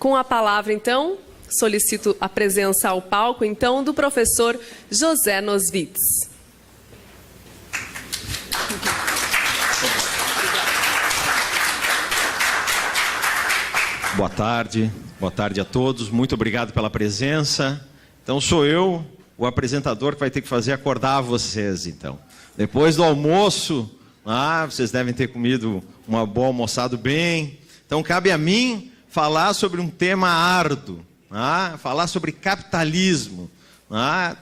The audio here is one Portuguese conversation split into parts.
Com a palavra, então, solicito a presença ao palco, então, do professor José Nosvitz. Boa tarde a todos, muito obrigado pela presença. Então sou eu, o apresentador, que vai ter que fazer acordar vocês, então. Depois do almoço, vocês devem ter comido uma boa almoçado bem. Então cabe a mim falar sobre um tema árduo, falar sobre capitalismo.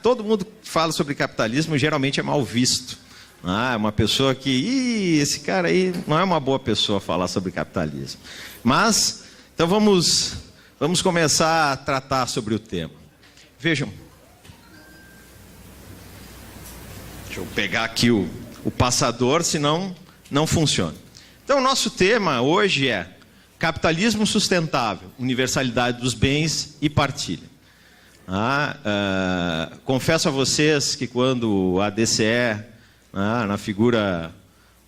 Todo mundo que fala sobre capitalismo geralmente é mal visto. Uma pessoa que, esse cara aí não é uma boa pessoa falar sobre capitalismo. Mas... então vamos começar a tratar sobre o tema. Vejam. Deixa eu pegar aqui o passador, senão não funciona. Então o nosso tema hoje é capitalismo sustentável, universalidade dos bens e partilha. Confesso a vocês que quando a DCE, na figura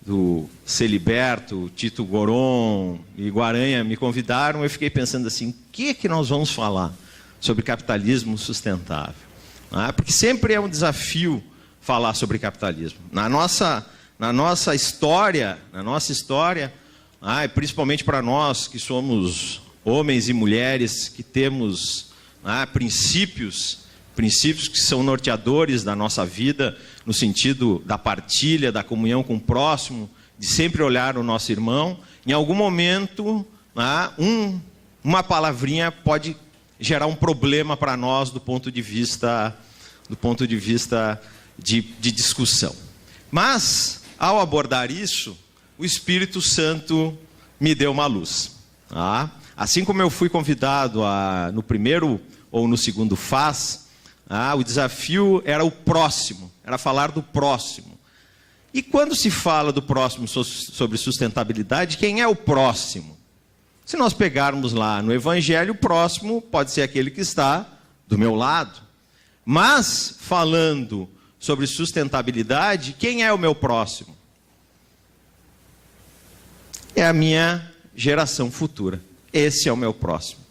do Celiberto, Tito Goron e Guaranha me convidaram, eu fiquei pensando assim, o que nós vamos falar sobre capitalismo sustentável? Porque sempre é um desafio falar sobre capitalismo. Na nossa história, e principalmente para nós que somos homens e mulheres, que temos princípios que são norteadores da nossa vida, no sentido da partilha, da comunhão com o próximo, de sempre olhar o nosso irmão. Em algum momento, uma palavrinha pode gerar um problema para nós do ponto de vista de discussão. Mas, ao abordar isso, o Espírito Santo me deu uma luz. Assim como eu fui convidado no primeiro ou no segundo FAS, o desafio era o próximo, era falar do próximo. E quando se fala do próximo sobre sustentabilidade, quem é o próximo? Se nós pegarmos lá no Evangelho, o próximo pode ser aquele que está do meu lado. Mas, falando sobre sustentabilidade, quem é o meu próximo? É a minha geração futura. Esse é o meu próximo.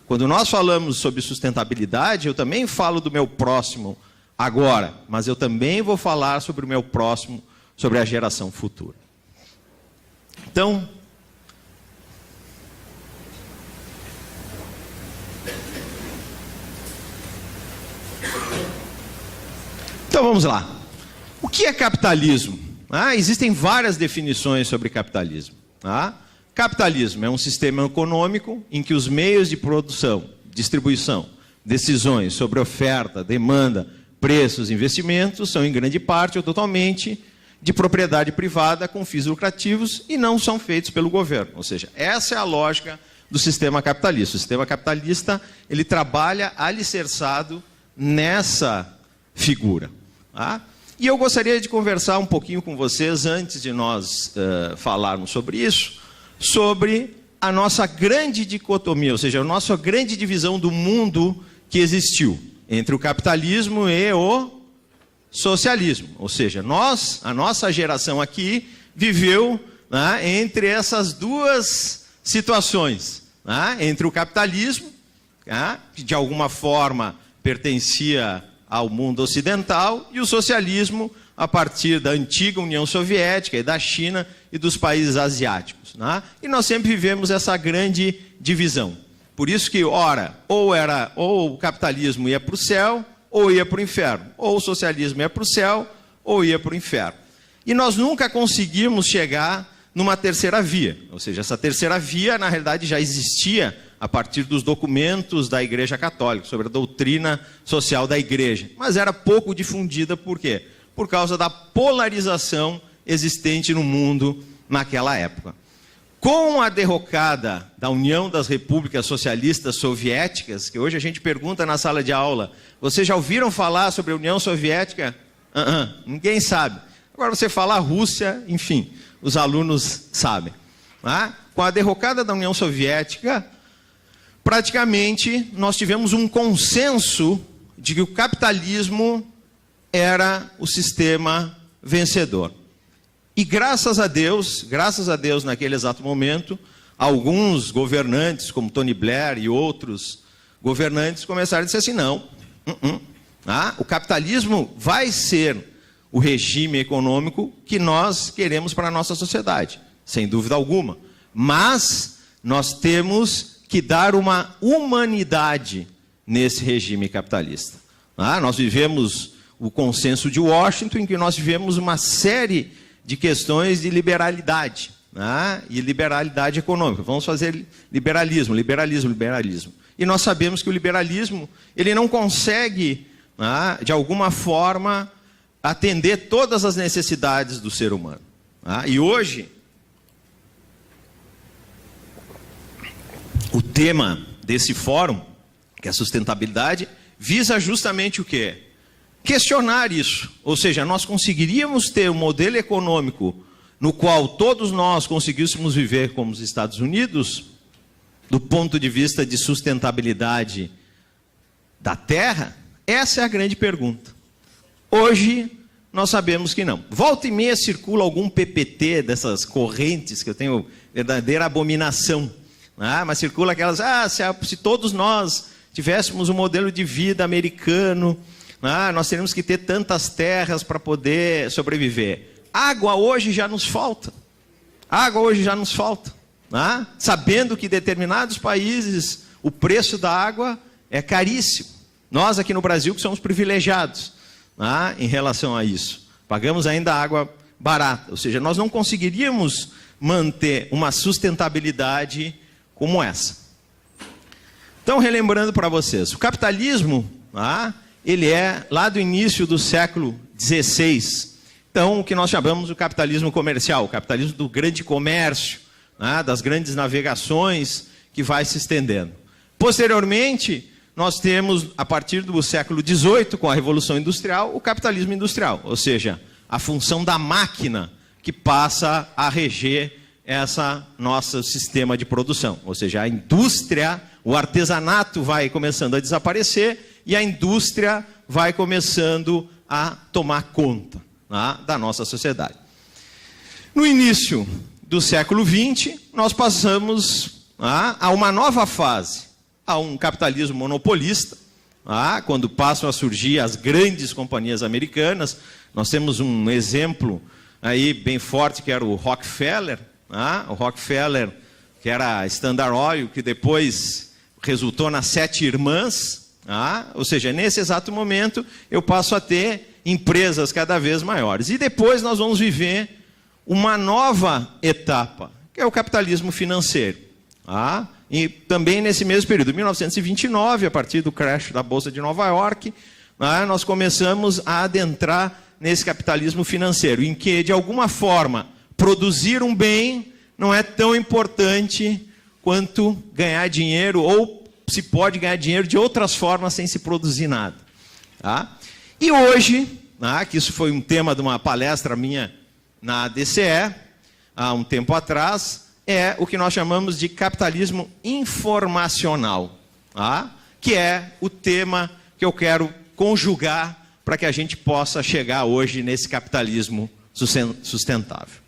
Quando nós falamos sobre sustentabilidade, eu também falo do meu próximo agora, mas eu também vou falar sobre o meu próximo, sobre a geração futura. Então vamos lá. O que é capitalismo? Existem várias definições sobre capitalismo. Capitalismo é um sistema econômico em que os meios de produção, distribuição, decisões sobre oferta, demanda, preços, investimentos são em grande parte ou totalmente de propriedade privada com fins lucrativos e não são feitos pelo governo. Ou seja, essa é a lógica do sistema capitalista. O sistema capitalista, ele trabalha alicerçado nessa figura. E eu gostaria de conversar um pouquinho com vocês, antes de nós falarmos sobre isso, sobre a nossa grande dicotomia, ou seja, a nossa grande divisão do mundo que existiu entre o capitalismo e o socialismo. Ou seja, a nossa geração aqui viveu entre essas duas situações, entre o capitalismo, que de alguma forma pertencia ao mundo ocidental, e o socialismo a partir da antiga União Soviética e da China e dos países asiáticos. E nós sempre vivemos essa grande divisão. Por isso que, ora, ou o capitalismo ia para o céu, ou ia para o inferno. Ou o socialismo ia para o céu, ou ia para o inferno. E nós nunca conseguimos chegar numa terceira via. Ou seja, essa terceira via, na realidade, já existia a partir dos documentos da Igreja Católica, sobre a doutrina social da Igreja. Mas era pouco difundida, por quê? Por causa da polarização existente no mundo naquela época. Com a derrocada da União das Repúblicas Socialistas Soviéticas, que hoje a gente pergunta na sala de aula, vocês já ouviram falar sobre a União Soviética? Ninguém sabe. Agora você fala Rússia, enfim, os alunos sabem. Com a derrocada da União Soviética, praticamente nós tivemos um consenso de que o capitalismo era o sistema vencedor. E graças a Deus naquele exato momento, alguns governantes, como Tony Blair e outros governantes, começaram a dizer assim, não, o capitalismo vai ser o regime econômico que nós queremos para a nossa sociedade, sem dúvida alguma. Mas nós temos que dar uma humanidade nesse regime capitalista. Nós vivemos o consenso de Washington, em que nós vivemos uma série de questões de liberalidade, e liberalidade econômica. Vamos fazer liberalismo. E nós sabemos que o liberalismo ele não consegue, de alguma forma, atender todas as necessidades do ser humano. E hoje, o tema desse fórum, que é a sustentabilidade, visa justamente o quê? Questionar isso. Ou seja, nós conseguiríamos ter um modelo econômico no qual todos nós conseguíssemos viver como os Estados Unidos, do ponto de vista de sustentabilidade da Terra? Essa é a grande pergunta. Hoje, nós sabemos que não. Volta e meia circula algum PPT dessas correntes, que eu tenho verdadeira abominação. Mas circula aquelas, se todos nós tivéssemos um modelo de vida americano, nós teríamos que ter tantas terras para poder sobreviver. Água hoje já nos falta. Sabendo que em determinados países o preço da água é caríssimo. Nós aqui no Brasil que somos privilegiados em relação a isso. Pagamos ainda água barata. Ou seja, nós não conseguiríamos manter uma sustentabilidade como essa. Então, relembrando para vocês, o capitalismo, ele é lá do início do século XVI. Então, o que nós chamamos de capitalismo comercial, o capitalismo do grande comércio, das grandes navegações, que vai se estendendo. Posteriormente, nós temos, a partir do século XVIII, com a Revolução Industrial, o capitalismo industrial, ou seja, a função da máquina que passa a reger essa nosso sistema de produção. Ou seja, a indústria, o artesanato vai começando a desaparecer e a indústria vai começando a tomar conta da nossa sociedade. No início do século XX, nós passamos a uma nova fase, a um capitalismo monopolista, quando passam a surgir as grandes companhias americanas. Nós temos um exemplo aí bem forte, que era o Rockefeller, o Rockefeller, que era a Standard Oil, que depois resultou nas 7 irmãs, ou seja, nesse exato momento eu passo a ter empresas cada vez maiores. E depois nós vamos viver uma nova etapa, que é o capitalismo financeiro. E também nesse mesmo período, 1929, a partir do crash da Bolsa de Nova York, nós começamos a adentrar nesse capitalismo financeiro, em que, de alguma forma, produzir um bem não é tão importante quanto ganhar dinheiro, ou se pode ganhar dinheiro de outras formas sem se produzir nada. E hoje, que isso foi um tema de uma palestra minha na DCE, há um tempo atrás, é o que nós chamamos de capitalismo informacional, que é o tema que eu quero conjugar para que a gente possa chegar hoje nesse capitalismo sustentável.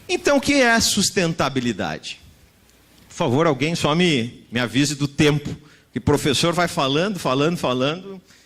Então, o que é sustentabilidade? Por favor, alguém só me avise do tempo, que o professor vai falando,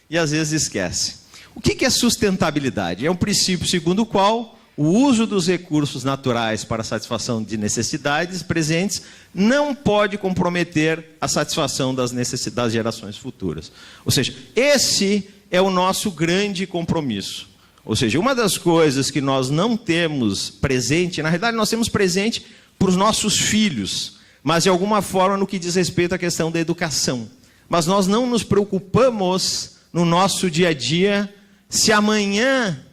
e às vezes esquece. O que é sustentabilidade? É um princípio segundo o qual o uso dos recursos naturais para a satisfação de necessidades presentes não pode comprometer a satisfação das necessidades das gerações futuras. Ou seja, esse é o nosso grande compromisso. Ou seja, uma das coisas que nós não temos presente, na realidade nós temos presente para os nossos filhos, mas de alguma forma no que diz respeito à questão da educação. Mas nós não nos preocupamos no nosso dia a dia se amanhã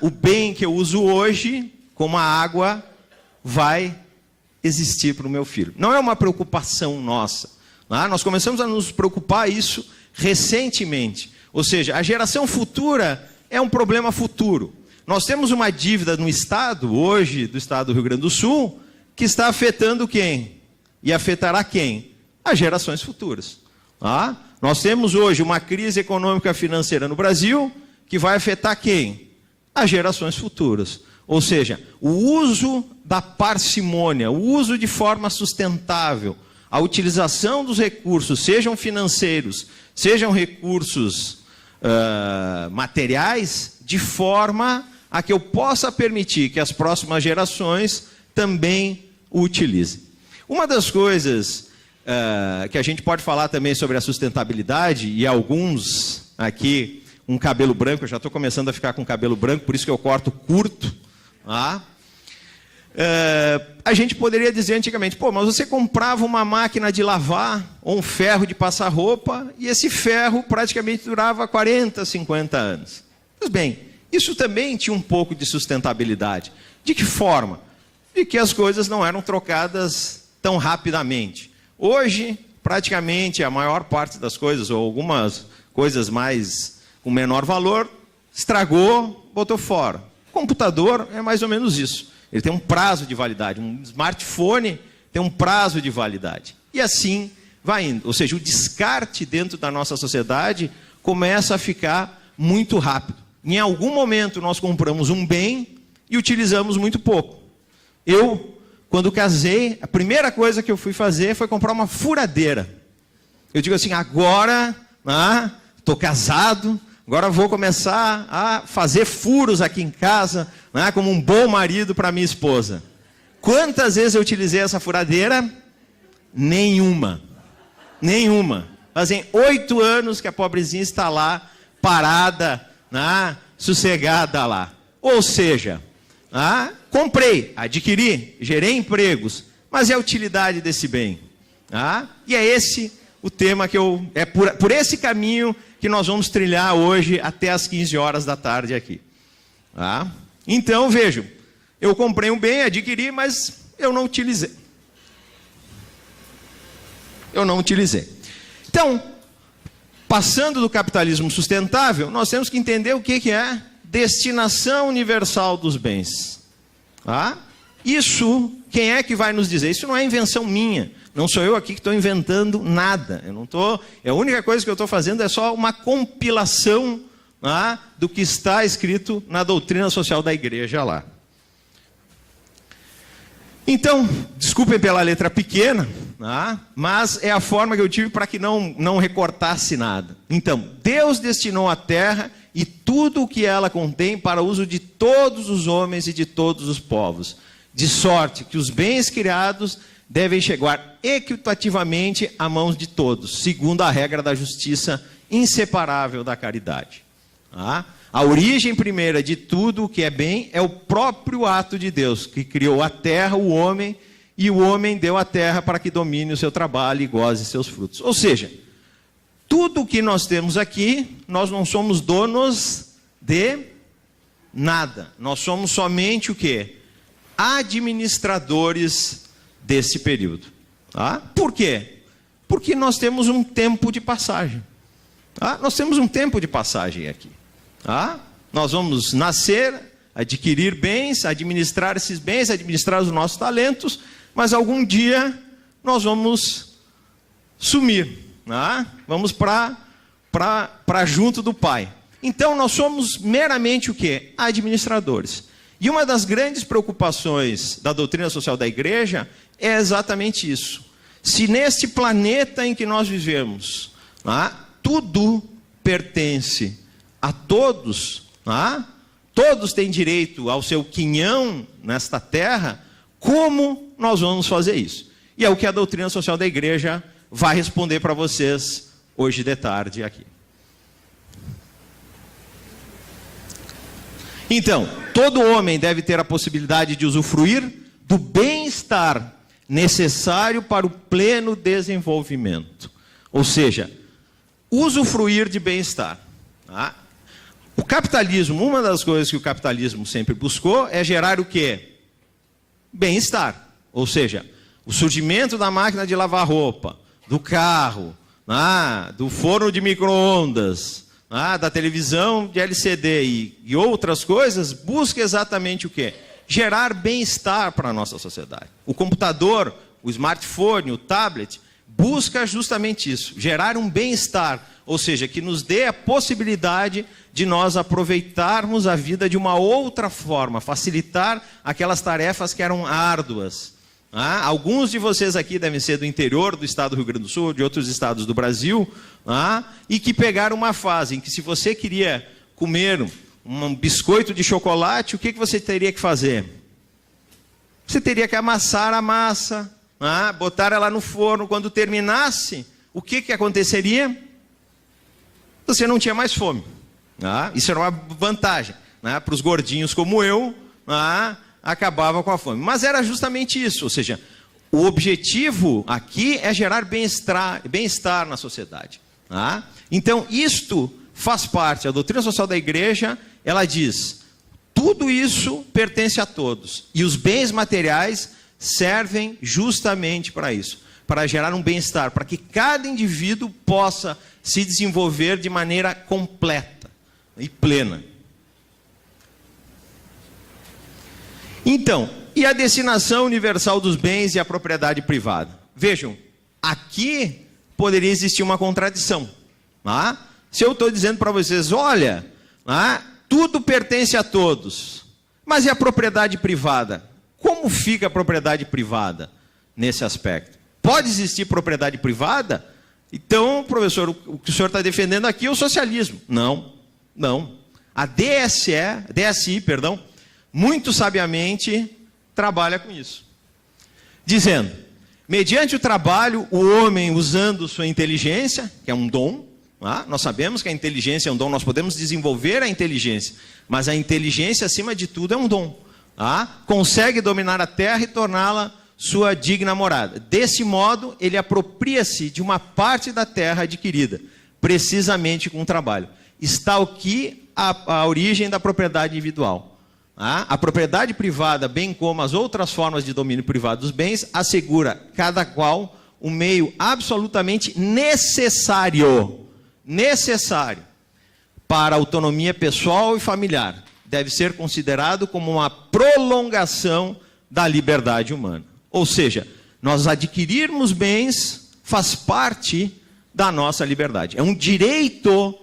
o bem que eu uso hoje, como a água, vai existir para o meu filho. Não é uma preocupação nossa. Nós começamos a nos preocupar isso recentemente. Ou seja, a geração futura é um problema futuro. Nós temos uma dívida no Estado, hoje, do Estado do Rio Grande do Sul, que está afetando quem? E afetará quem? As gerações futuras. Nós temos hoje uma crise econômica financeira no Brasil, que vai afetar quem? As gerações futuras. Ou seja, o uso da parcimônia, o uso de forma sustentável, a utilização dos recursos, sejam financeiros, sejam recursos materiais, de forma a que eu possa permitir que as próximas gerações também o utilizem. Uma das coisas que a gente pode falar também sobre a sustentabilidade, e alguns aqui, um cabelo branco, eu já estou começando a ficar com cabelo branco, por isso que eu corto curto, tá? A gente poderia dizer antigamente, pô, mas você comprava uma máquina de lavar ou um ferro de passar roupa e esse ferro praticamente durava 40, 50 anos. Pois bem, isso também tinha um pouco de sustentabilidade. De que forma? De que as coisas não eram trocadas tão rapidamente. Hoje, praticamente a maior parte das coisas, ou algumas coisas mais com menor valor, estragou, botou fora. O computador é mais ou menos isso. Ele tem um prazo de validade. Um smartphone tem um prazo de validade. E assim vai indo. Ou seja, o descarte dentro da nossa sociedade começa a ficar muito rápido. Em algum momento nós compramos um bem e utilizamos muito pouco. Eu, quando casei, a primeira coisa que eu fui fazer foi comprar uma furadeira. Eu digo assim, agora estou casado, agora vou começar a fazer furos aqui em casa, como um bom marido para minha esposa. Quantas vezes eu utilizei essa furadeira? Nenhuma. Nenhuma. Fazem 8 anos que a pobrezinha está lá, parada, sossegada lá. Ou seja, comprei, adquiri, gerei empregos, mas é a utilidade desse bem. E é esse o tema que é por esse caminho que nós vamos trilhar hoje até às 15 horas da tarde aqui. Então, vejam, eu comprei um bem, adquiri, mas eu não utilizei. Eu não utilizei. Então, passando do capitalismo sustentável, nós temos que entender o que é destinação universal dos bens. Isso, quem é que vai nos dizer? Isso não é invenção minha. Não sou eu aqui que estou inventando nada. Eu não estou. A única coisa que eu estou fazendo é só uma compilação do que está escrito na doutrina social da igreja lá. Então, desculpem pela letra pequena, mas é a forma que eu tive para que não recortasse nada. Então, Deus destinou a terra e tudo o que ela contém para o uso de todos os homens e de todos os povos, de sorte que os bens criados devem chegar equitativamente à mãos de todos, segundo a regra da justiça inseparável da caridade. A origem primeira de tudo o que é bem é o próprio ato de Deus, que criou a terra, o homem, e o homem deu a terra para que domine o seu trabalho e goze seus frutos. Ou seja, tudo o que nós temos aqui, nós não somos donos de nada. Nós somos somente o quê? Administradores desse período. Por quê? Porque nós temos um tempo de passagem. Nós temos um tempo de passagem aqui. Nós vamos nascer, adquirir bens, administrar esses bens, administrar os nossos talentos, mas algum dia nós vamos sumir. Vamos para junto do Pai. Então nós somos meramente o quê? Administradores. E uma das grandes preocupações da doutrina social da igreja é exatamente isso. Se neste planeta em que nós vivemos, tudo pertence a todos, todos têm direito ao seu quinhão nesta terra, como nós vamos fazer isso? E é o que a doutrina social da igreja vai responder para vocês hoje de tarde aqui. Então, todo homem deve ter a possibilidade de usufruir do bem-estar necessário para o pleno desenvolvimento. Ou seja, usufruir de bem-estar. O capitalismo, uma das coisas que o capitalismo sempre buscou é gerar o quê? Bem-estar. Ou seja, o surgimento da máquina de lavar roupa, do carro, do forno de micro-ondas, da televisão de LCD e outras coisas, busca exatamente o quê? Gerar bem-estar para a nossa sociedade. O computador, o smartphone, o tablet, busca justamente isso, gerar um bem-estar, ou seja, que nos dê a possibilidade de nós aproveitarmos a vida de uma outra forma, facilitar aquelas tarefas que eram árduas. Alguns de vocês aqui devem ser do interior do estado do Rio Grande do Sul, de outros estados do Brasil, e que pegaram uma fase em que, se você queria comer um biscoito de chocolate, o que você teria que fazer? Você teria que amassar a massa, botar ela no forno. Quando terminasse, o que aconteceria? Você não tinha mais fome. Isso era uma vantagem. Para os gordinhos como eu, acabava com a fome. Mas era justamente isso, ou seja, o objetivo aqui é gerar bem-estar na sociedade. Então, isto faz parte, a doutrina social da igreja, ela diz, tudo isso pertence a todos, e os bens materiais servem justamente para isso, para gerar um bem-estar, para que cada indivíduo possa se desenvolver de maneira completa e plena. Então, e a destinação universal dos bens e a propriedade privada? Vejam, aqui poderia existir uma contradição. Se eu estou dizendo para vocês, olha, tudo pertence a todos, mas e a propriedade privada? Como fica a propriedade privada nesse aspecto? Pode existir propriedade privada? Então, professor, o que o senhor está defendendo aqui é o socialismo. Não, não. A DSI, muito sabiamente trabalha com isso, dizendo, mediante o trabalho, o homem usando sua inteligência, que é um dom, nós sabemos que a inteligência é um dom, nós podemos desenvolver a inteligência, mas a inteligência, acima de tudo, é um dom. Consegue dominar a terra e torná-la sua digna morada. Desse modo, ele apropria-se de uma parte da terra adquirida, precisamente com o trabalho. Está aqui a origem da propriedade individual. A propriedade privada, bem como as outras formas de domínio privado dos bens, assegura cada qual um meio absolutamente necessário para a autonomia pessoal e familiar. Deve ser considerado como uma prolongação da liberdade humana. Ou seja, nós adquirirmos bens faz parte da nossa liberdade. É um direito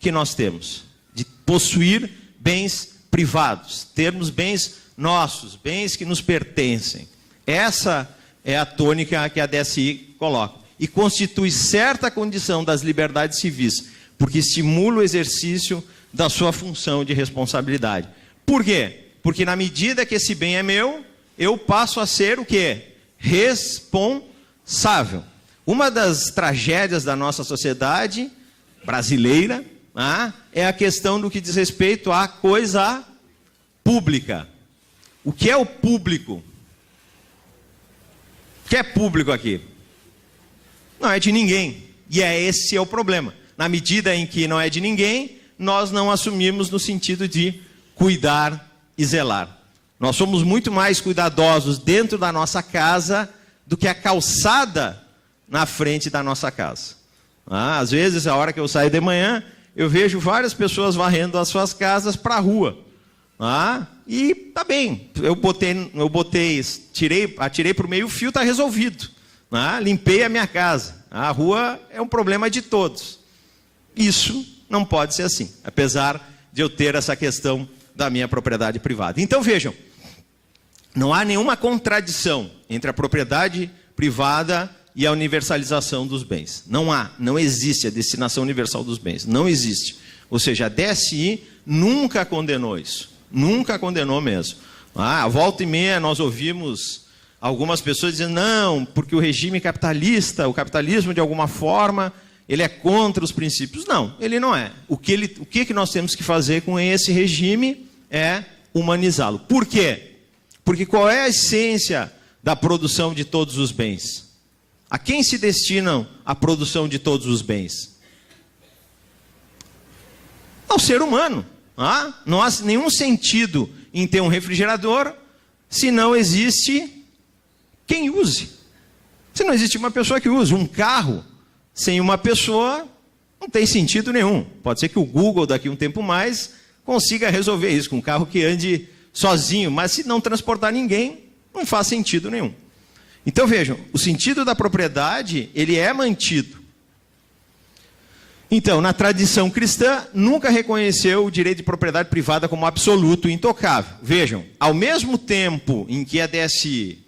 que nós temos, de possuir bens privados, termos bens nossos, bens que nos pertencem. Essa é a tônica que a DSI coloca. E constitui certa condição das liberdades civis, porque estimula o exercício da sua função de responsabilidade. Por quê? Porque na medida que esse bem é meu, eu passo a ser o quê? Responsável. Uma das tragédias da nossa sociedade brasileira é a questão do que diz respeito à coisa pública. O que é o público? O que é público aqui? Não é de ninguém. E esse é o problema. Na medida em que não é de ninguém, nós não assumimos no sentido de cuidar e zelar. Nós somos muito mais cuidadosos dentro da nossa casa do que a calçada na frente da nossa casa. Às vezes, a hora que eu saio de manhã, eu vejo várias pessoas varrendo as suas casas para a rua. E tá bem, atirei para o meio fio, está resolvido. Limpei a minha casa. A rua é um problema de todos. Isso não pode ser assim, apesar de eu ter essa questão da minha propriedade privada. Então vejam, não há nenhuma contradição entre a propriedade privada e a universalização dos bens. Não existe a destinação universal dos bens, não existe. Ou seja, a DSI nunca condenou isso, nunca condenou mesmo. A volta e meia nós ouvimos algumas pessoas dizendo, não, porque o regime capitalista, o capitalismo de alguma forma, ele é contra os princípios. Não, ele não é. O que nós temos que fazer com esse regime é humanizá-lo. Por quê? Porque qual é a essência da produção de todos os bens? A quem se destinam a produção de todos os bens? Ao ser humano. Não há nenhum sentido em ter um refrigerador se não existe quem use. Se não existe uma pessoa que use. Um carro sem uma pessoa não tem sentido nenhum. Pode ser que o Google daqui a um tempo mais consiga resolver isso com um carro que ande sozinho, mas se não transportar ninguém, não faz sentido nenhum. Então vejam, o sentido da propriedade, ele é mantido. Então, na tradição cristã, nunca reconheceu o direito de propriedade privada como absoluto e intocável. Vejam, ao mesmo tempo em que a DSI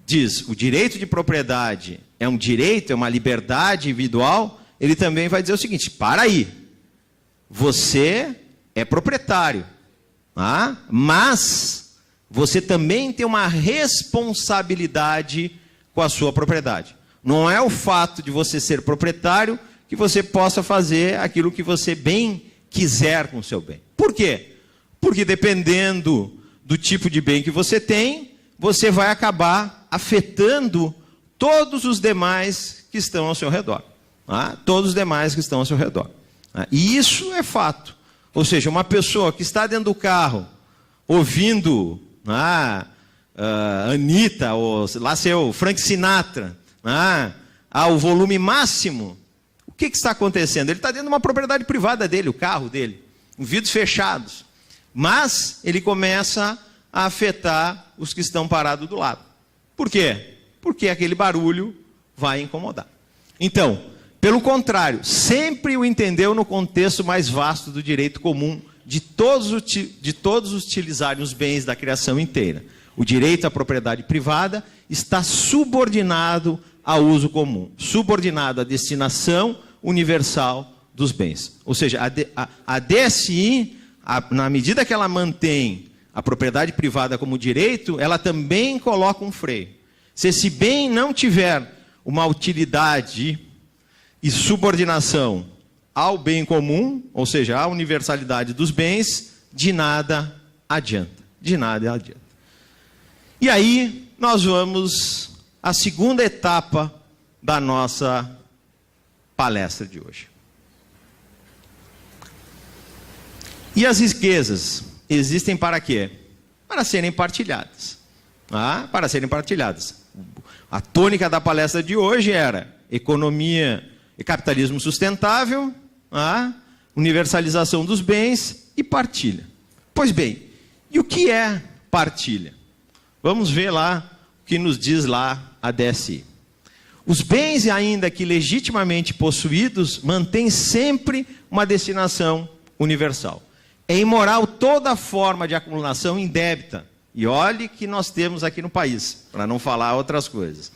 diz o direito de propriedade é um direito, é uma liberdade individual, ele também vai dizer o seguinte: para aí, você é proprietário, tá? Mas você também tem uma responsabilidade com a sua propriedade. Não é o fato de você ser proprietário que você possa fazer aquilo que você bem quiser com o seu bem. Por quê? Porque dependendo do tipo de bem que você tem, você vai acabar afetando todos os demais que estão ao seu redor. Tá? Todos os demais que estão ao seu redor. Tá? E isso é fato. Ou seja, uma pessoa que está dentro do carro ouvindo Anitta, ou lá seu Frank Sinatra, ao volume máximo, o que está acontecendo? Ele está dentro de uma propriedade privada dele, o carro dele, com vidros fechados. Mas ele começa a afetar os que estão parados do lado. Por quê? Porque aquele barulho vai incomodar. Então, pelo contrário, sempre o entendeu no contexto mais vasto do direito comum, de todos utilizarem os bens da criação inteira. O direito à propriedade privada está subordinado ao uso comum, subordinado à destinação universal dos bens. Ou seja, a DSI, na medida que ela mantém a propriedade privada como direito, ela também coloca um freio. Se esse bem não tiver uma utilidade e subordinação ao bem comum, ou seja, à universalidade dos bens, de nada adianta. De nada adianta. E aí, nós vamos à segunda etapa da nossa palestra de hoje. E as riquezas existem para quê? Para serem partilhadas. Para serem partilhadas. A tônica da palestra de hoje era economia e capitalismo sustentável, universalização dos bens e partilha. Pois bem, e o que é partilha? Vamos ver lá o que nos diz lá a DSI. Os bens, ainda que legitimamente possuídos, mantêm sempre uma destinação universal. É imoral toda forma de acumulação indébita. E olhe que nós temos aqui no país, para não falar outras coisas.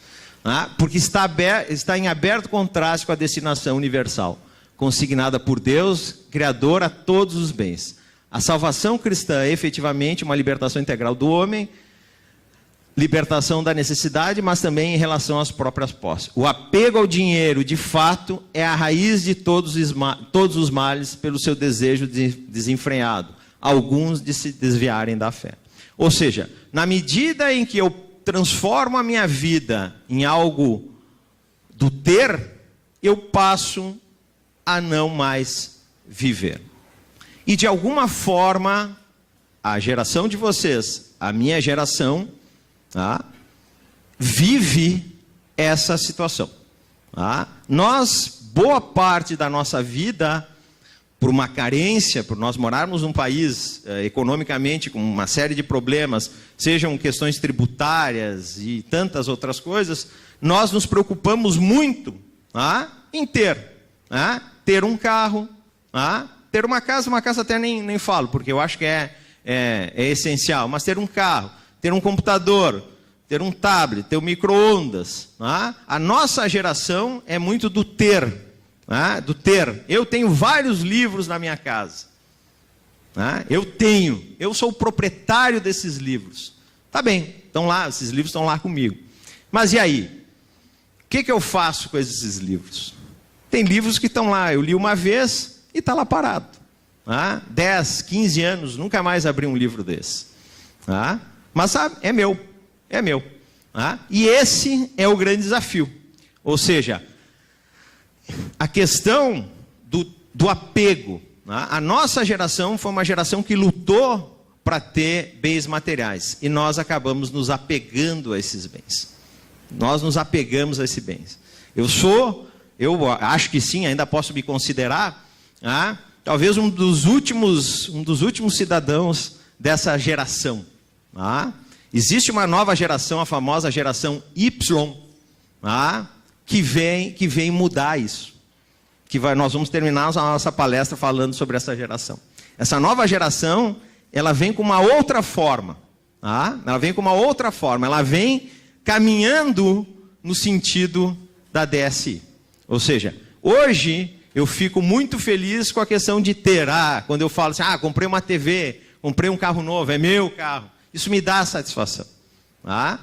Porque está em aberto contraste com a destinação universal, consignada por Deus, Criador a todos os bens. A salvação cristã é efetivamente uma libertação integral do homem, libertação da necessidade, mas também em relação às próprias posses. O apego ao dinheiro, de fato, é a raiz de todos os males pelo seu desejo desenfreado, alguns de se desviarem da fé. Ou seja, na medida em que eu transformo a minha vida em algo do ter, eu passo a não mais viver. E de alguma forma, a geração de vocês, a minha geração, vive essa situação. Nós, boa parte da nossa vida, por uma carência, por nós morarmos num país economicamente com uma série de problemas, sejam questões tributárias e tantas outras coisas, nós nos preocupamos muito em ter um carro, ter uma casa até nem falo, porque eu acho que é essencial, mas ter um carro, ter um computador, ter um tablet, ter um micro-ondas. A nossa geração é muito do ter. Do ter. Eu tenho vários livros na minha casa. Eu sou o proprietário desses livros. Tá bem, estão lá, esses livros estão lá comigo. Mas e aí? O que eu faço com esses livros? Tem livros que estão lá, eu li uma vez e está lá parado. 10, 15 anos, nunca mais abri um livro desse. Mas sabe, é meu. E esse é o grande desafio. Ou seja, a questão do apego. A nossa geração foi uma geração que lutou para ter bens materiais. E nós acabamos nos apegando a esses bens. Nós nos apegamos a esses bens. Eu acho que sim, ainda posso me considerar, talvez um dos últimos cidadãos dessa geração. Existe uma nova geração, a famosa geração Y, que vem mudar isso. nós vamos terminar a nossa palestra falando sobre essa geração. Essa nova geração, ela vem com uma outra forma. Tá? Ela vem com uma outra forma. Ela vem caminhando no sentido da DSI. Ou seja, hoje eu fico muito feliz com a questão de ter. Quando eu falo assim, comprei uma TV, comprei um carro novo, é meu carro. Isso me dá satisfação. Tá?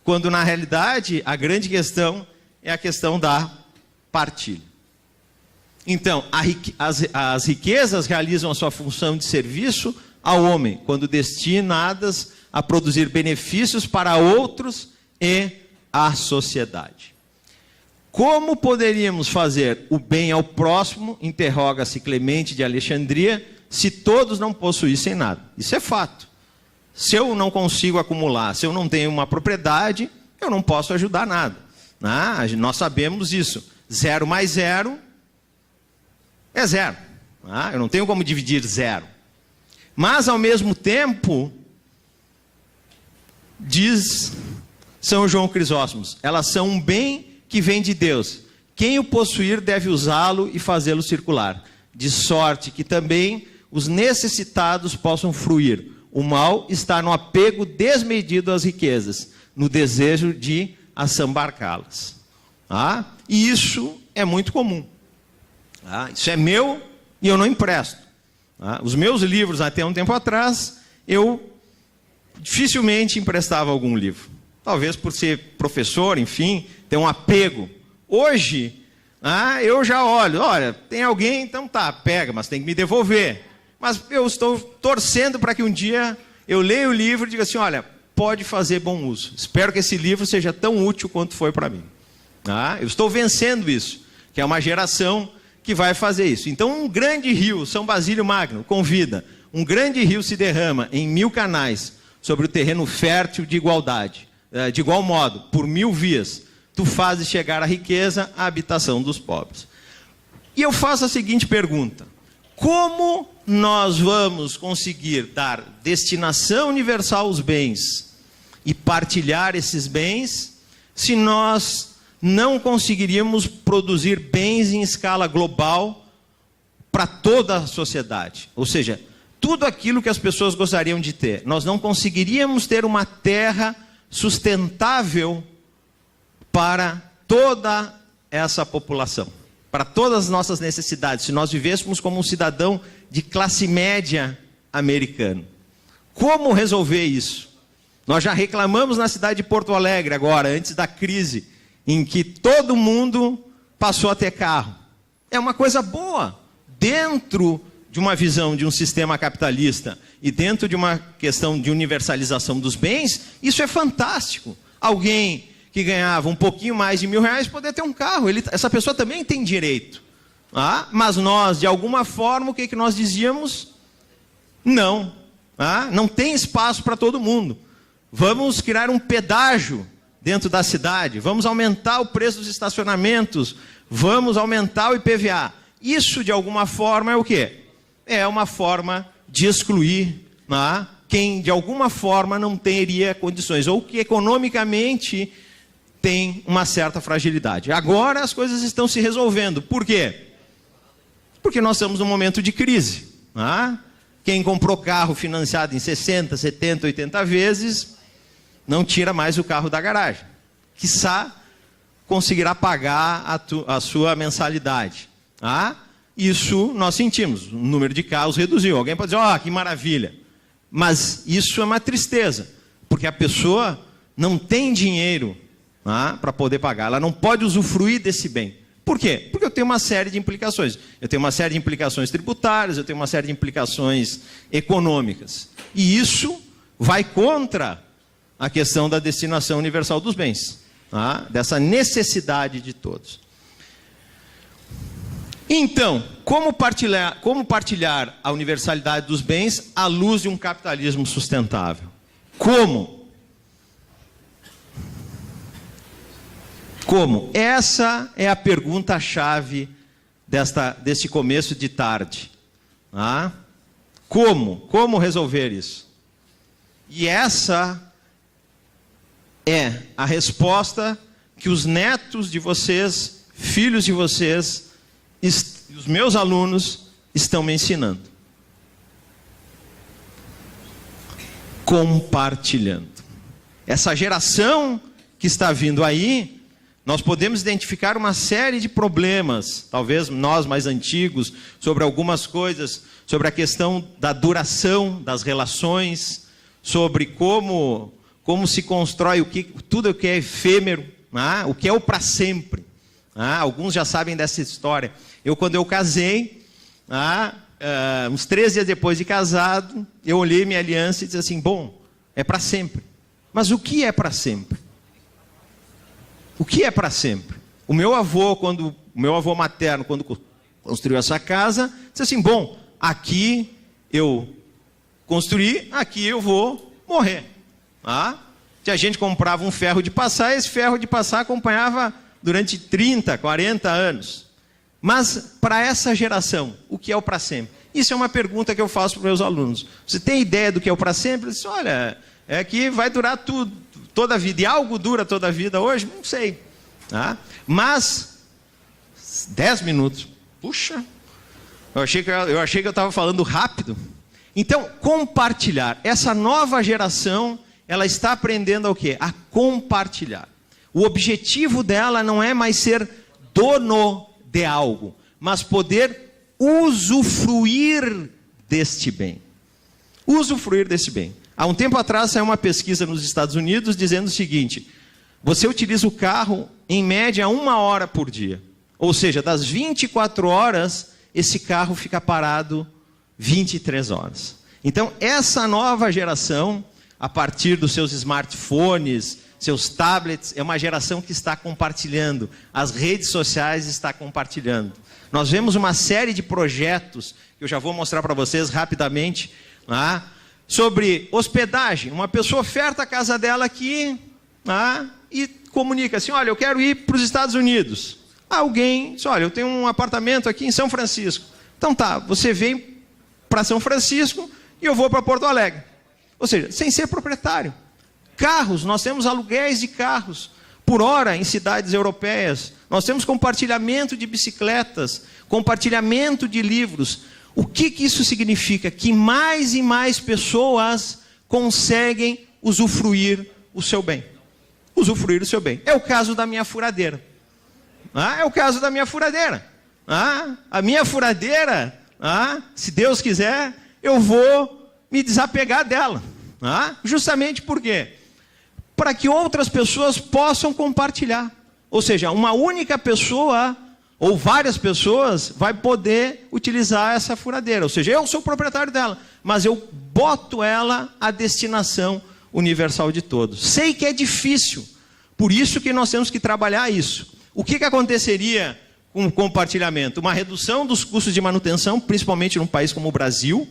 Quando na realidade a grande questão é a questão da partilha. Então, as riquezas realizam a sua função de serviço ao homem, quando destinadas a produzir benefícios para outros e a sociedade. Como poderíamos fazer o bem ao próximo, interroga-se Clemente de Alexandria, se todos não possuíssem nada? Isso é fato. Se eu não consigo acumular, se eu não tenho uma propriedade, eu não posso ajudar nada. Nós sabemos isso. 0 mais 0 é 0. Eu não tenho como dividir 0. Mas, ao mesmo tempo, diz São João Crisóstomo, elas são um bem que vem de Deus. Quem o possuir deve usá-lo e fazê-lo circular, de sorte que também os necessitados possam fruir. O mal está no apego desmedido às riquezas, no desejo de assambarcá-las. E isso é muito comum. Isso é meu e eu não empresto. Os meus livros, até um tempo atrás, eu dificilmente emprestava algum livro. Talvez por ser professor, enfim, ter um apego. Hoje, eu já olho, olha, tem alguém, então tá, pega, mas tem que me devolver. Mas eu estou torcendo para que um dia eu leia o livro e diga assim, olha, pode fazer bom uso. Espero que esse livro seja tão útil quanto foi para mim. Eu estou vencendo isso, que é uma geração que vai fazer isso. Então, um grande rio, São Basílio Magno, convida, um grande rio se derrama em 1000 canais sobre o terreno fértil de igualdade. De igual modo, por 1000 vias, tu fazes chegar a riqueza à habitação dos pobres. E eu faço a seguinte pergunta: como nós vamos conseguir dar destinação universal aos bens e partilhar esses bens se nós não conseguiríamos produzir bens em escala global para toda a sociedade? Ou seja, tudo aquilo que as pessoas gostariam de ter. Nós não conseguiríamos ter uma terra sustentável para toda essa população, para todas as nossas necessidades, se nós vivêssemos como um cidadão de classe média americano. Como resolver isso? Nós já reclamamos na cidade de Porto Alegre agora, antes da crise, em que todo mundo passou a ter carro. É uma coisa boa, dentro de uma visão de um sistema capitalista e dentro de uma questão de universalização dos bens, isso é fantástico. Alguém que ganhava um pouquinho mais de R$1.000 poder ter um carro, essa pessoa também tem direito. Mas nós, de alguma forma, o que nós dizíamos? Não. Não tem espaço para todo mundo. Vamos criar um pedágio dentro da cidade, vamos aumentar o preço dos estacionamentos, vamos aumentar o IPVA. Isso, de alguma forma, é o quê? É uma forma de excluir quem, de alguma forma, não teria condições, ou que economicamente tem uma certa fragilidade. Agora as coisas estão se resolvendo. Por quê? Porque nós estamos num momento de crise. Quem comprou carro financiado em 60, 70, 80 vezes, não tira mais o carro da garagem. Quiçá conseguirá pagar a sua mensalidade. Isso nós sentimos. O número de carros reduziu. Alguém pode dizer, que maravilha. Mas isso é uma tristeza, porque a pessoa não tem dinheiro para poder pagar. Ela não pode usufruir desse bem. Por quê? Porque eu tenho uma série de implicações. Eu tenho uma série de implicações tributárias, eu tenho uma série de implicações econômicas. E isso vai contra a questão da destinação universal dos bens, dessa necessidade de todos. Então, como partilhar a universalidade dos bens à luz de um capitalismo sustentável? Como? Como? Essa é a pergunta-chave deste começo de tarde. Como? Como resolver isso? E essa é a resposta que os netos de vocês, filhos de vocês, os meus alunos estão me ensinando. Compartilhando. Essa geração que está vindo aí, nós podemos identificar uma série de problemas, talvez nós mais antigos, sobre algumas coisas, sobre a questão da duração das relações, sobre como se constrói tudo o que é efêmero, o que é o para sempre. Alguns já sabem dessa história. Quando eu casei, uns 3 dias depois de casado, eu olhei minha aliança e disse assim, bom, é para sempre. Mas o que é para sempre? O que é para sempre? O meu avô materno, quando construiu essa casa, disse assim, bom, aqui eu construí, aqui eu vou morrer. A gente comprava um ferro de passar, esse ferro de passar acompanhava durante 30, 40 anos. Mas para essa geração, o que é o para sempre? Isso é uma pergunta que eu faço para os meus alunos. Você tem ideia do que é o para sempre? Eu disse, olha, é que vai durar tudo, toda a vida. E algo dura toda a vida hoje? Não sei. Mas, 10 minutos. Puxa, eu achei que eu estava falando rápido. Então, compartilhar. Essa nova geração, ela está aprendendo a o quê? A compartilhar. O objetivo dela não é mais ser dono de algo, mas poder usufruir deste bem. Usufruir desse bem. Há um tempo atrás saiu uma pesquisa nos Estados Unidos dizendo o seguinte: você utiliza o carro em média 1 hora por dia. Ou seja, das 24 horas, esse carro fica parado 23 horas. Então, essa nova geração, a partir dos seus smartphones, seus tablets, é uma geração que está compartilhando. As redes sociais estão compartilhando. Nós vemos uma série de projetos, que eu já vou mostrar para vocês rapidamente, sobre hospedagem. Uma pessoa oferta a casa dela aqui, e comunica assim, olha, eu quero ir para os Estados Unidos. Alguém diz, olha, eu tenho um apartamento aqui em São Francisco. Então tá, você vem para São Francisco e eu vou para Porto Alegre. Ou seja, sem ser proprietário. Carros, nós temos aluguéis de carros por hora em cidades europeias. Nós temos compartilhamento de bicicletas, compartilhamento de livros. O que isso significa? Que mais e mais pessoas conseguem usufruir o seu bem. Usufruir o seu bem. É o caso da minha furadeira. É o caso da minha furadeira. A minha furadeira, se Deus quiser, eu vou me desapegar dela. Justamente por quê? Para que outras pessoas possam compartilhar. Ou seja, uma única pessoa ou várias pessoas vai poder utilizar essa furadeira. Ou seja, eu sou o proprietário dela, mas eu boto ela à destinação universal de todos. Sei que é difícil, por isso que nós temos que trabalhar isso. O que aconteceria com o compartilhamento? Uma redução dos custos de manutenção, principalmente num país como o Brasil.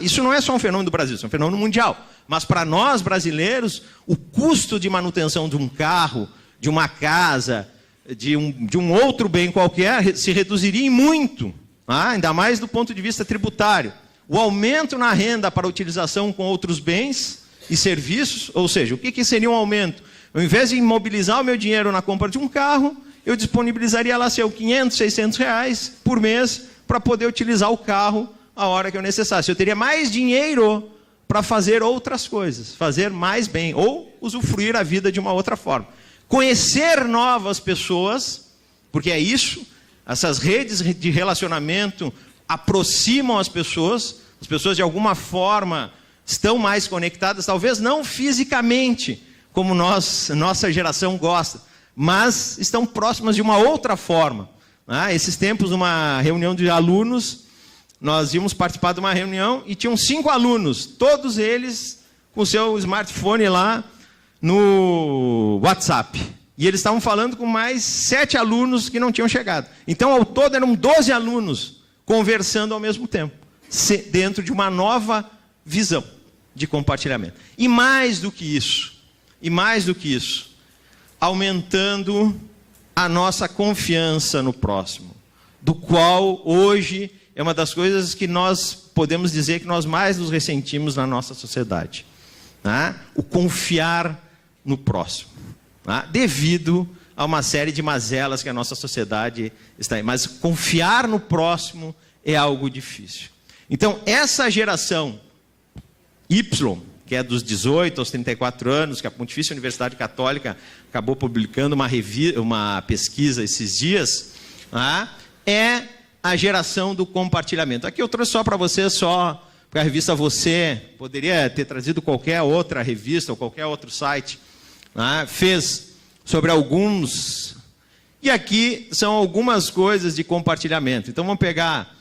Isso não é só um fenômeno do Brasil, isso é um fenômeno mundial. Mas para nós brasileiros, o custo de manutenção de um carro, de uma casa, de um outro bem qualquer, se reduziria em muito. Ainda mais do ponto de vista tributário. O aumento na renda para utilização com outros bens e serviços, ou seja, o que seria um aumento? Ao invés de imobilizar o meu dinheiro na compra de um carro, eu disponibilizaria lá seus 500, 600 reais por mês para poder utilizar o carro a hora que eu necessitasse. Eu teria mais dinheiro para fazer outras coisas, fazer mais bem, ou usufruir a vida de uma outra forma. Conhecer novas pessoas, porque é isso, essas redes de relacionamento aproximam as pessoas de alguma forma estão mais conectadas, talvez não fisicamente, como nossa geração gosta, mas estão próximas de uma outra forma. Esses tempos, numa reunião de alunos, nós íamos participar de uma reunião e tinham 5 alunos, todos eles com o seu smartphone lá no WhatsApp. E eles estavam falando com mais 7 alunos que não tinham chegado. Então, ao todo, eram 12 alunos conversando ao mesmo tempo, dentro de uma nova visão de compartilhamento. E mais do que isso, aumentando a nossa confiança no próximo, do qual hoje é uma das coisas que nós podemos dizer que nós mais nos ressentimos na nossa sociedade. O confiar no próximo. Devido a uma série de mazelas que a nossa sociedade está aí. Mas confiar no próximo é algo difícil. Então, essa geração Y, que é dos 18 aos 34 anos, que a Pontifícia Universidade Católica acabou publicando uma pesquisa esses dias, é a geração do compartilhamento. Aqui eu trouxe só para você, porque a revista Você, poderia ter trazido qualquer outra revista ou qualquer outro site, fez sobre alguns, e aqui são algumas coisas de compartilhamento. Então vamos pegar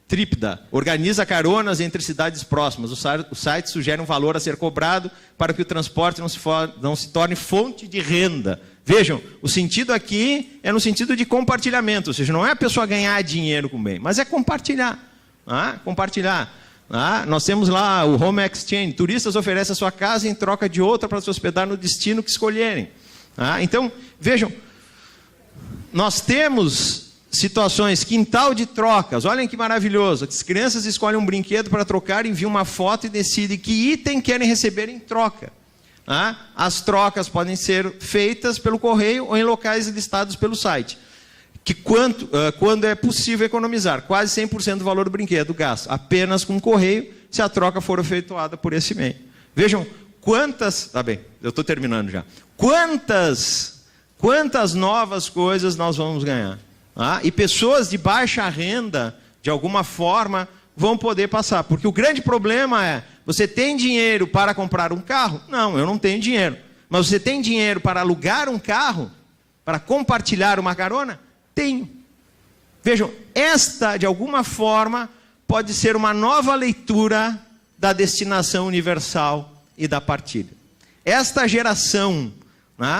Trípida, organiza caronas entre cidades próximas. O site sugere um valor a ser cobrado para que o transporte não se torne fonte de renda. Vejam, o sentido aqui é no sentido de compartilhamento, ou seja, não é a pessoa ganhar dinheiro com o bem, mas é compartilhar. Compartilhar. Nós temos lá o Home Exchange, turistas oferecem a sua casa em troca de outra para se hospedar no destino que escolherem. Então, vejam, nós temos situações, quintal de trocas, olhem que maravilhoso. As crianças escolhem um brinquedo para trocar, enviam uma foto e decidem que item querem receber em troca. As trocas podem ser feitas pelo correio ou em locais listados pelo site. Quando é possível economizar quase 100% do valor do brinquedo gasto, apenas com o correio, se a troca for efetuada por esse meio. Vejam quantas... Tá bem, eu estou terminando já. Quantas novas coisas nós vamos ganhar. E pessoas de baixa renda, de alguma forma, vão poder passar. Porque o grande problema é, você tem dinheiro para comprar um carro? Não, eu não tenho dinheiro. Mas você tem dinheiro para alugar um carro? Para compartilhar uma carona? Tenho. Vejam, esta, de alguma forma, pode ser uma nova leitura da destinação universal e da partilha. Esta geração,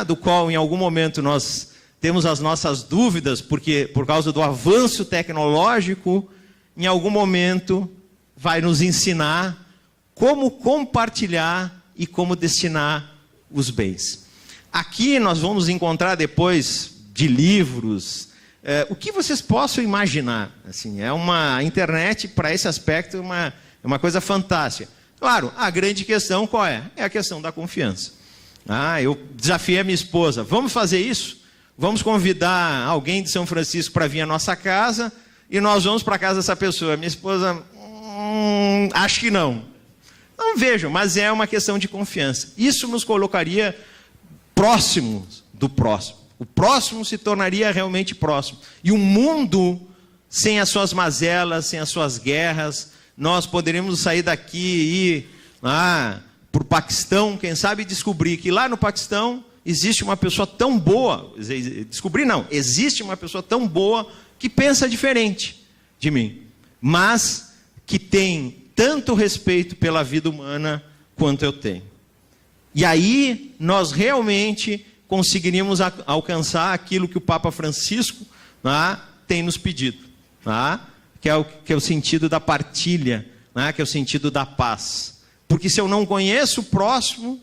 do qual em algum momento nós temos as nossas dúvidas, porque por causa do avanço tecnológico, em algum momento vai nos ensinar como compartilhar e como destinar os bens. Aqui nós vamos encontrar depois de livros, o que vocês possam imaginar. Assim, a internet, para esse aspecto, é uma coisa fantástica. Claro, a grande questão qual é? É a questão da confiança. Eu desafiei a minha esposa, vamos fazer isso? Vamos convidar alguém de São Francisco para vir à nossa casa e nós vamos para a casa dessa pessoa. Minha esposa, acho que não. Não vejam, mas é uma questão de confiança. Isso nos colocaria próximos do próximo. O próximo se tornaria realmente próximo. E um mundo sem as suas mazelas, sem as suas guerras, nós poderíamos sair daqui e ir para o Paquistão, quem sabe descobrir que lá no Paquistão existe uma pessoa tão boa, existe uma pessoa tão boa que pensa diferente de mim, mas que tem tanto respeito pela vida humana quanto eu tenho. E aí nós realmente conseguiríamos alcançar aquilo que o Papa Francisco tem nos pedido, que é o sentido da partilha, que é o sentido da paz. Porque se eu não conheço o próximo,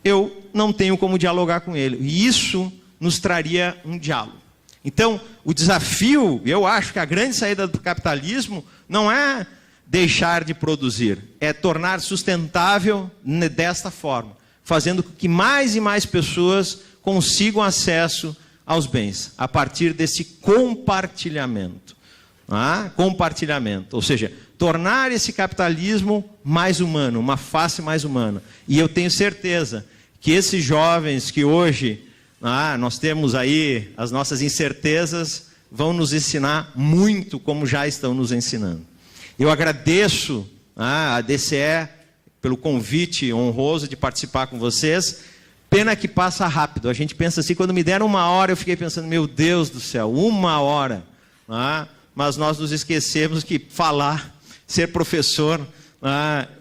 eu não tenho como dialogar com ele. E isso nos traria um diálogo. Então, o desafio, eu acho que a grande saída do capitalismo não é deixar de produzir, é tornar sustentável desta forma, fazendo com que mais e mais pessoas consigam acesso aos bens, a partir desse compartilhamento. Compartilhamento, ou seja, tornar esse capitalismo mais humano, uma face mais humana. E eu tenho certeza que esses jovens que hoje nós temos aí as nossas incertezas, vão nos ensinar muito, como já estão nos ensinando. Eu agradeço a DCE pelo convite honroso de participar com vocês. Pena que passa rápido. A gente pensa assim, quando me deram 1 hora, eu fiquei pensando, meu Deus do céu, 1 hora. Mas nós nos esquecemos que falar, ser professor,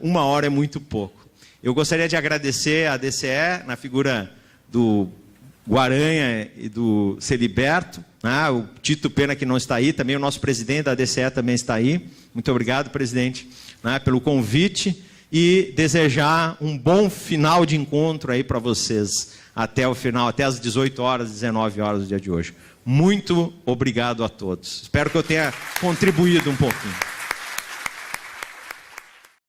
1 hora é muito pouco. Eu gostaria de agradecer a DCE, na figura do Guaranha e do Celiberto, o Tito, pena que não está aí, também o nosso presidente da DCE também está aí. Muito obrigado, presidente, pelo convite, e desejar um bom final de encontro aí para vocês, até o final, até as 18 horas, 19 horas do dia de hoje. Muito obrigado a todos. Espero que eu tenha contribuído um pouquinho.